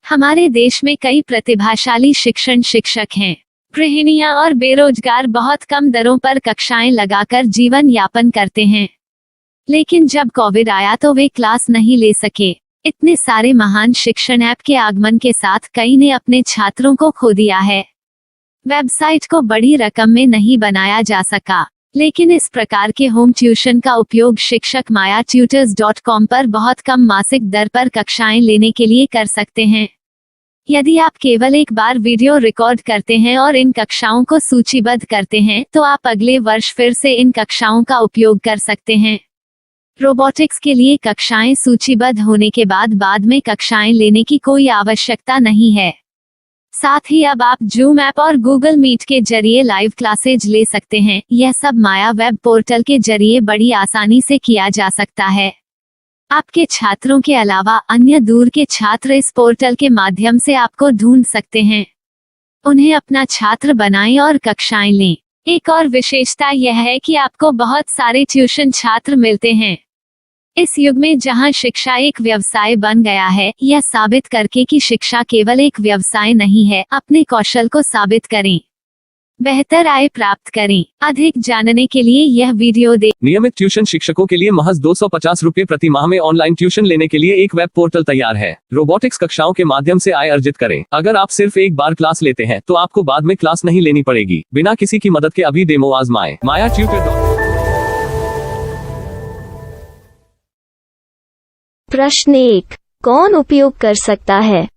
हमारे देश में कई प्रतिभाशाली शिक्षण शिक्षक हैं। गृहिणियां और बेरोजगार बहुत कम दरों पर कक्षाएं लगाकर जीवन यापन करते हैं। लेकिन जब कोविड आया तो वे क्लास नहीं ले सके। इतने सारे महान शिक्षण ऐप के आगमन के साथ कई ने अपने छात्रों को खो दिया है। वेबसाइट को बड़ी रकम में नहीं बनाया जा सका, लेकिन इस प्रकार के होम ट्यूशन का उपयोग शिक्षक myatutors.com पर बहुत कम मासिक दर पर कक्षाएं लेने के लिए कर सकते हैं। यदि आप केवल एक बार वीडियो रिकॉर्ड करते हैं और इन कक्षाओं को सूचीबद्ध करते हैं तो आप अगले वर्ष फिर से इन कक्षाओं का उपयोग कर सकते हैं। रोबोटिक्स के लिए कक्षाएं सूचीबद्ध होने के बाद में कक्षाएं लेने की कोई आवश्यकता नहीं है। साथ ही अब आप जूम ऐप और गूगल मीट के जरिए लाइव क्लासेज ले सकते हैं। यह सब माया वेब पोर्टल के जरिए बड़ी आसानी से किया जा सकता है। आपके छात्रों के अलावा अन्य दूर के छात्र इस पोर्टल के माध्यम से आपको ढूंढ सकते हैं। उन्हें अपना छात्र बनाएं और कक्षाएं लें। एक और विशेषता यह है कि आपको बहुत सारे ट्यूशन छात्र मिलते हैं। इस युग में जहां शिक्षा एक व्यवसाय बन गया है, यह साबित करके कि शिक्षा केवल एक व्यवसाय नहीं है, अपने कौशल को साबित करें, बेहतर आय प्राप्त करें। अधिक जानने के लिए यह वीडियो देखें। नियमित ट्यूशन शिक्षकों के लिए महज 250 रुपए प्रति माह में ऑनलाइन ट्यूशन लेने के लिए एक वेब पोर्टल तैयार है। रोबोटिक्स कक्षाओं के माध्यम से आय अर्जित करें। अगर आप सिर्फ एक बार क्लास लेते हैं तो आपको बाद में क्लास नहीं लेनी पड़ेगी। बिना किसी की मदद के अभी डेमो आजमाएं। myatutors.com। प्रश्न 1, कौन उपयोग कर सकता है?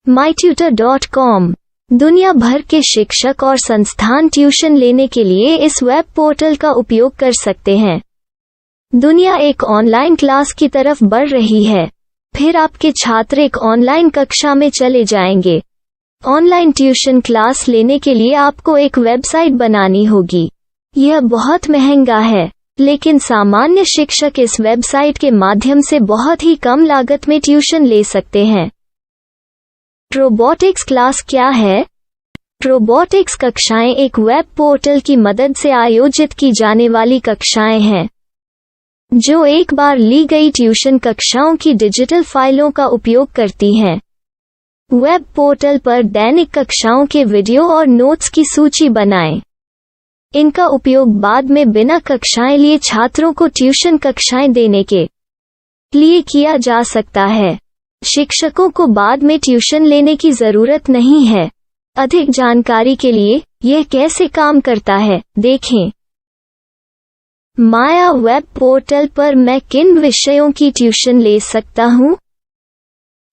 mytutor.com दुनिया भर के शिक्षक और संस्थान ट्यूशन लेने के लिए इस वेब पोर्टल का उपयोग कर सकते हैं। दुनिया एक ऑनलाइन क्लास की तरफ बढ़ रही है। फिर आपके छात्र एक ऑनलाइन कक्षा में चले जाएंगे। ऑनलाइन ट्यूशन क्लास लेने के लिए आपको एक वेबसाइट बनानी होगी। यह बहुत महंगा है, लेकिन सामान्य शिक्षक इस वेबसाइट के माध्यम से बहुत ही कम लागत में ट्यूशन ले सकते हैं। रोबोटिक्स क्लास क्या है? रोबोटिक्स कक्षाएं एक वेब पोर्टल की मदद से आयोजित की जाने वाली कक्षाएं हैं, जो एक बार ली गई ट्यूशन कक्षाओं की डिजिटल फाइलों का उपयोग करती हैं। वेब पोर्टल पर दैनिक कक्षाओं के वीडियो और नोट्स की सूची बनाएं। इनका उपयोग बाद में बिना कक्षाएं लिए छात्रों को ट्यूशन कक्षाएं देने के लिए किया जा सकता है। शिक्षकों को बाद में ट्यूशन लेने की जरूरत नहीं है। अधिक जानकारी के लिए यह कैसे काम करता है, देखें। माया वेब पोर्टल पर मैं किन विषयों की ट्यूशन ले सकता हूँ?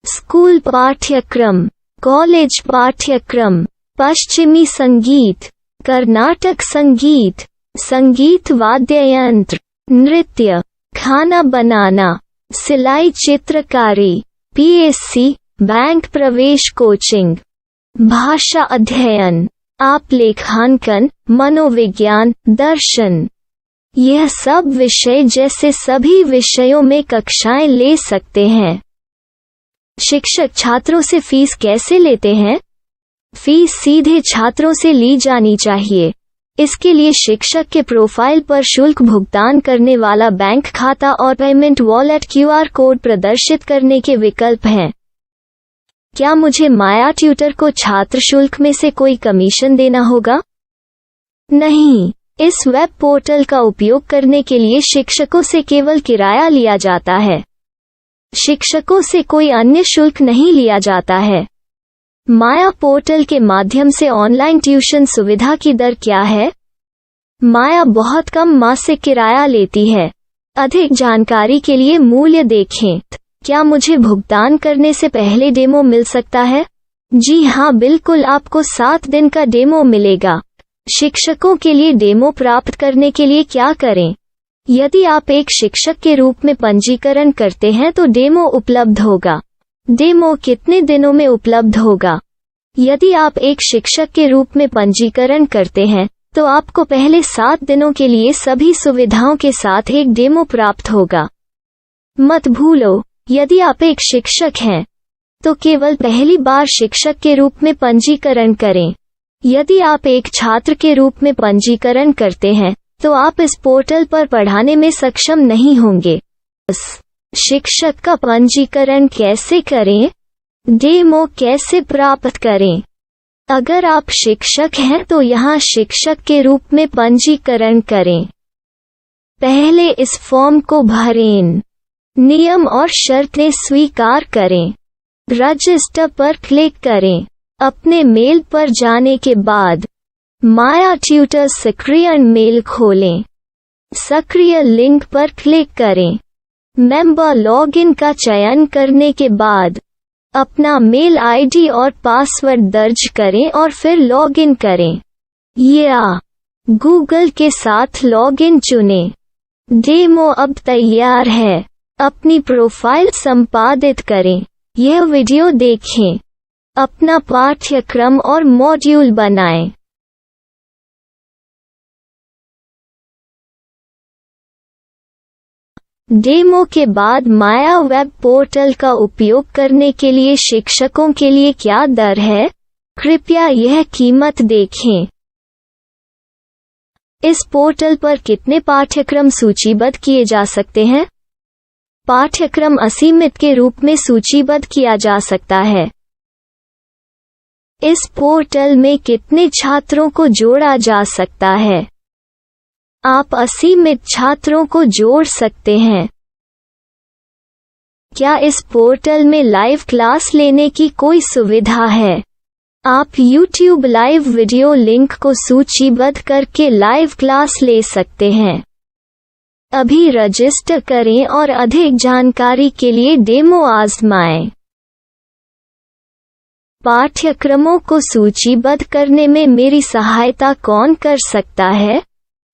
स्कूल पाठ्यक्रम, कॉलेज पाठ्यक्रम, पश्चिमी संगीत, कर्नाटक संगीत, संगीत वाद्य यंत्र, नृत्य, खाना बनाना, सिलाई चित्रकारी, पीएससी, बैंक प्रवेश कोचिंग, भाषा अध्ययन, आप लेखांकन, मनोविज्ञान, दर्शन। यह सब विषय जैसे सभी विषयों में कक्षाएं ले सकते हैं। शिक्षक छात्रों से फीस कैसे लेते हैं? फीस सीधे छात्रों से ली जानी चाहिए। इसके लिए शिक्षक के प्रोफाइल पर शुल्क भुगतान करने वाला बैंक खाता और पेमेंट वॉलेट क्यूआर कोड प्रदर्शित करने के विकल्प हैं। क्या मुझे माया ट्यूटर को छात्र शुल्क में से कोई कमीशन देना होगा? नहीं, इस वेब पोर्टल का उपयोग करने के लिए शिक्षकों से केवल किराया लिया जाता है। शिक्षकों से कोई अन्य शुल्क नहीं लिया जाता है। माया पोर्टल के माध्यम से ऑनलाइन ट्यूशन सुविधा की दर क्या है? माया बहुत कम मासिक किराया लेती है। अधिक जानकारी के लिए मूल्य देखें। क्या मुझे भुगतान करने से पहले डेमो मिल सकता है? जी हाँ, बिल्कुल, आपको 7 दिन का डेमो मिलेगा। शिक्षकों के लिए डेमो प्राप्त करने के लिए क्या करें? यदि आप एक शिक्षक के रूप में पंजीकरण करते हैं तो डेमो उपलब्ध होगा। डेमो कितने दिनों में उपलब्ध होगा? यदि आप एक शिक्षक के रूप में पंजीकरण करते हैं तो आपको पहले 7 दिनों के लिए सभी सुविधाओं के साथ एक डेमो प्राप्त होगा। मत भूलो, यदि आप एक शिक्षक हैं तो केवल पहली बार शिक्षक के रूप में पंजीकरण करें। यदि आप एक छात्र के रूप में पंजीकरण करते हैं तो आप इस पोर्टल पर पढ़ाने में सक्षम नहीं होंगे। शिक्षक का पंजीकरण कैसे करें? डेमो कैसे प्राप्त करें? अगर आप शिक्षक हैं तो यहाँ शिक्षक के रूप में पंजीकरण करें। पहले इस फॉर्म को भरें। नियम और शर्तें स्वीकार करें। रजिस्टर पर क्लिक करें। अपने मेल पर जाने के बाद माया ट्यूटर सक्रिय मेल खोलें। सक्रिय लिंक पर क्लिक करें। मेंबर लॉगिन का चयन करने के बाद अपना मेल आईडी और पासवर्ड दर्ज करें और फिर लॉगिन करें या गूगल के साथ लॉगिन चुनें। डेमो अब तैयार है। अपनी प्रोफाइल संपादित करें। यह वीडियो देखें। अपना पाठ्यक्रम और मॉड्यूल बनाएं। डेमो के बाद माया वेब पोर्टल का उपयोग करने के लिए शिक्षकों के लिए क्या दर है? कृपया यह कीमत देखें। इस पोर्टल पर कितने पाठ्यक्रम सूचीबद्ध किए जा सकते हैं? पाठ्यक्रम असीमित के रूप में सूचीबद्ध किया जा सकता है। इस पोर्टल में कितने छात्रों को जोड़ा जा सकता है? आप असीमित छात्रों को जोड़ सकते हैं। क्या इस पोर्टल में लाइव क्लास लेने की कोई सुविधा है? आप YouTube लाइव वीडियो लिंक को सूचीबद्ध करके लाइव क्लास ले सकते हैं। अभी रजिस्टर करें और अधिक जानकारी के लिए डेमो आजमाएं। पाठ्यक्रमों को सूचीबद्ध करने में मेरी सहायता कौन कर सकता है?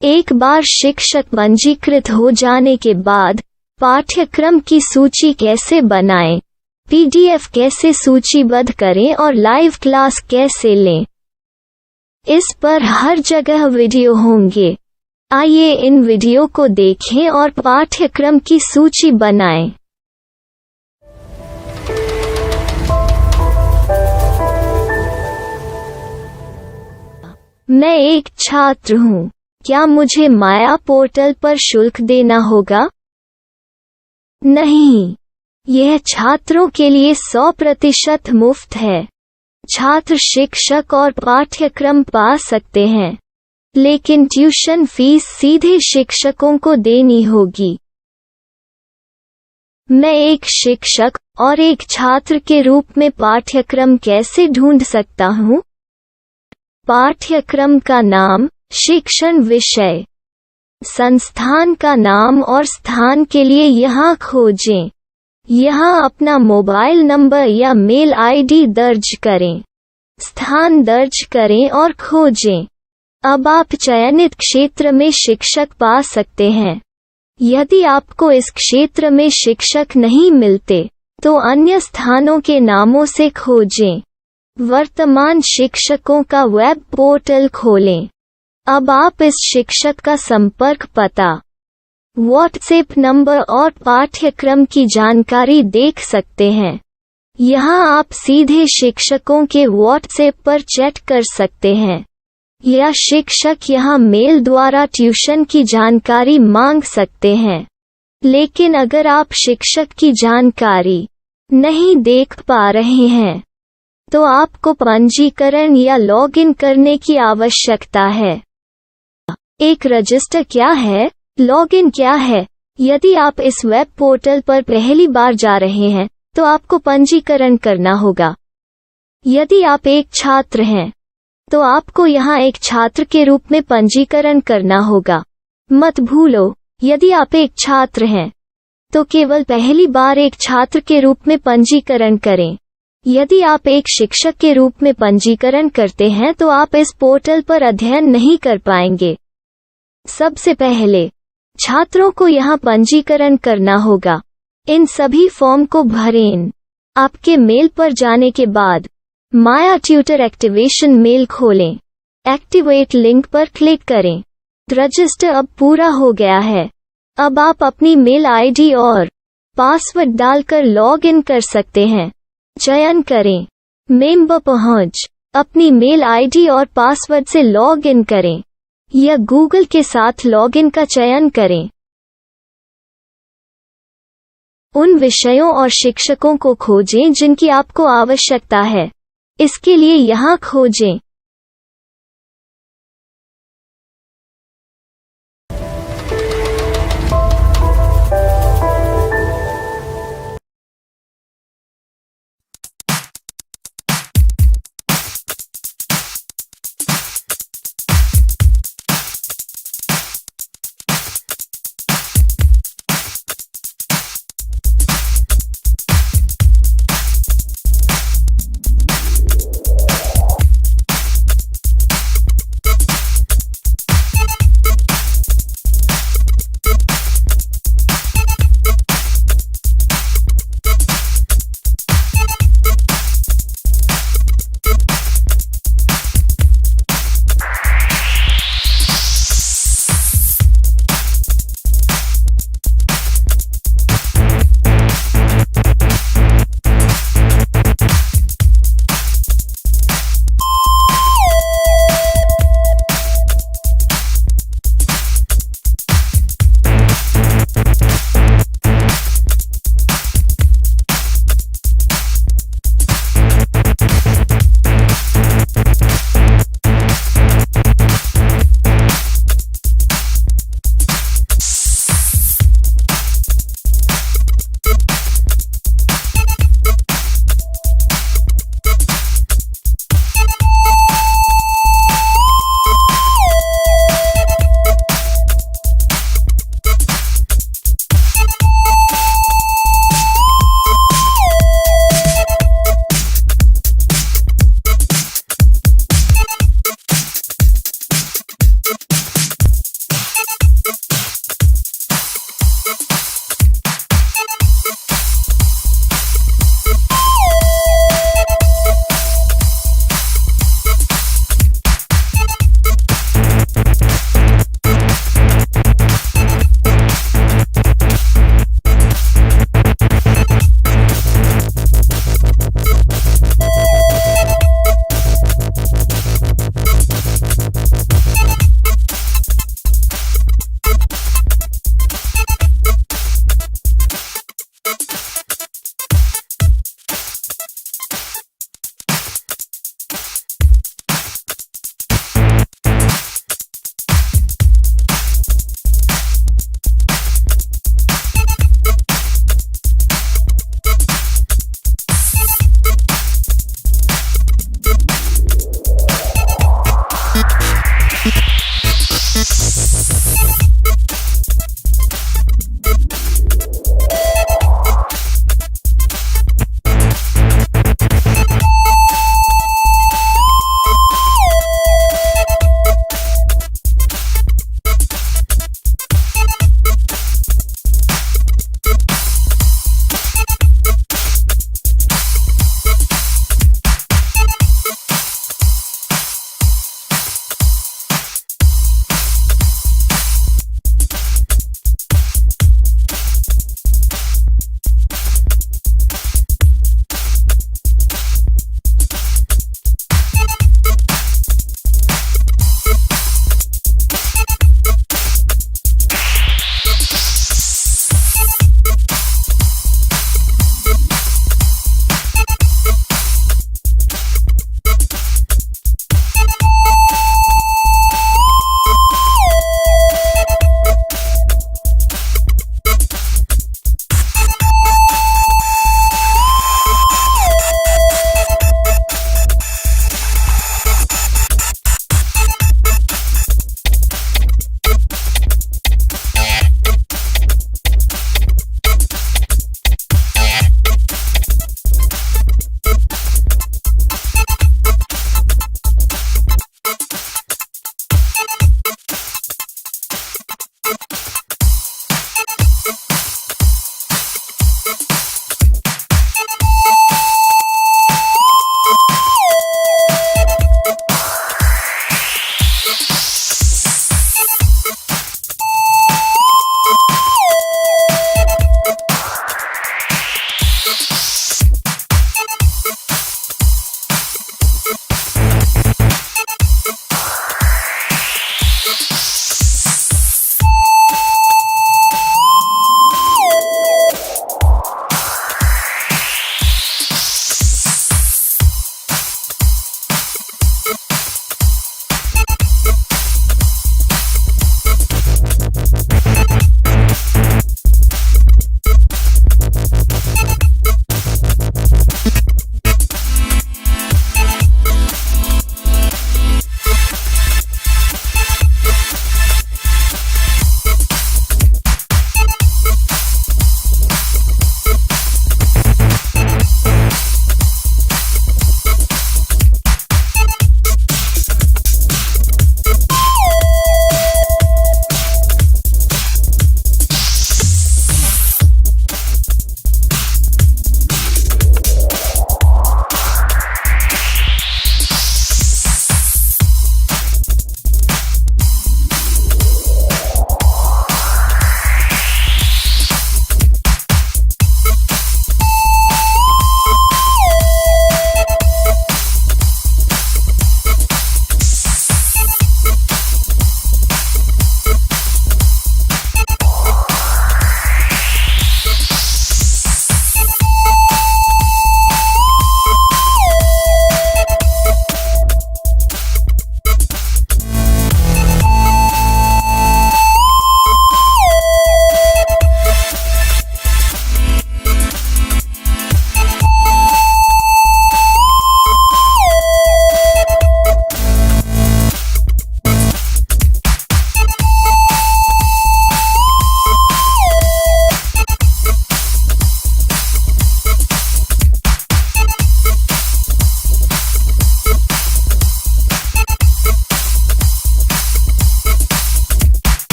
एक बार शिक्षक पंजीकृत हो जाने के बाद पाठ्यक्रम की सूची कैसे बनाएं? PDF कैसे सूचीबद्ध करें और लाइव क्लास कैसे लें? इस पर हर जगह वीडियो होंगे। आइए इन वीडियो को देखें और पाठ्यक्रम की सूची बनाएं। मैं एक छात्र हूँ। क्या मुझे माया पोर्टल पर शुल्क देना होगा? नहीं, यह छात्रों के लिए 100% मुफ्त है। छात्र शिक्षक और पाठ्यक्रम पा सकते हैं, लेकिन ट्यूशन फीस सीधे शिक्षकों को देनी होगी। मैं एक शिक्षक और एक छात्र के रूप में पाठ्यक्रम कैसे ढूंढ सकता हूँ? पाठ्यक्रम का नाम, शिक्षण विषय, संस्थान का नाम और स्थान के लिए यहाँ खोजें। यहाँ अपना मोबाइल नंबर या मेल आईडी दर्ज करें। स्थान दर्ज करें और खोजें। अब आप चयनित क्षेत्र में शिक्षक पा सकते हैं। यदि आपको इस क्षेत्र में शिक्षक नहीं मिलते, तो अन्य स्थानों के नामों से खोजें। वर्तमान शिक्षकों का वेब पोर्टल खोलें। अब आप इस शिक्षक का संपर्क पता, व्हाट्सएप नंबर और पाठ्यक्रम की जानकारी देख सकते हैं। यहाँ आप सीधे शिक्षकों के व्हाट्सएप पर चैट कर सकते हैं या शिक्षक यहाँ मेल द्वारा ट्यूशन की जानकारी मांग सकते हैं। लेकिन अगर आप शिक्षक की जानकारी नहीं देख पा रहे हैं, तो आपको पंजीकरण या लॉगिन करने की आवश्यकता है। एक रजिस्टर क्या है? लॉगिन क्या है? यदि आप इस वेब पोर्टल पर पहली बार जा रहे हैं, तो आपको पंजीकरण करना होगा। यदि आप एक छात्र हैं, तो आपको यहाँ एक छात्र के रूप में पंजीकरण करना होगा। मत भूलो, यदि आप एक छात्र हैं, तो केवल पहली बार एक छात्र के रूप में पंजीकरण करें। यदि आप एक शिक्षक के रूप में पंजीकरण करते हैं, तो आप इस पोर्टल पर अध्ययन नहीं कर पाएंगे। सबसे पहले छात्रों को यहाँ पंजीकरण करना होगा। इन सभी फॉर्म को भरें। आपके मेल पर जाने के बाद माया ट्यूटर एक्टिवेशन मेल खोलें। एक्टिवेट लिंक पर क्लिक करें। रजिस्टर अब पूरा हो गया है। अब आप अपनी मेल आईडी और पासवर्ड डालकर लॉग इन कर सकते हैं। चयन करें मेंबर पहुंच। अपनी मेल आईडी और पासवर्ड से लॉग इन करें या गूगल के साथ लॉगिन का चयन करें। उन विषयों और शिक्षकों को खोजें जिनकी आपको आवश्यकता है। इसके लिए यहाँ खोजें।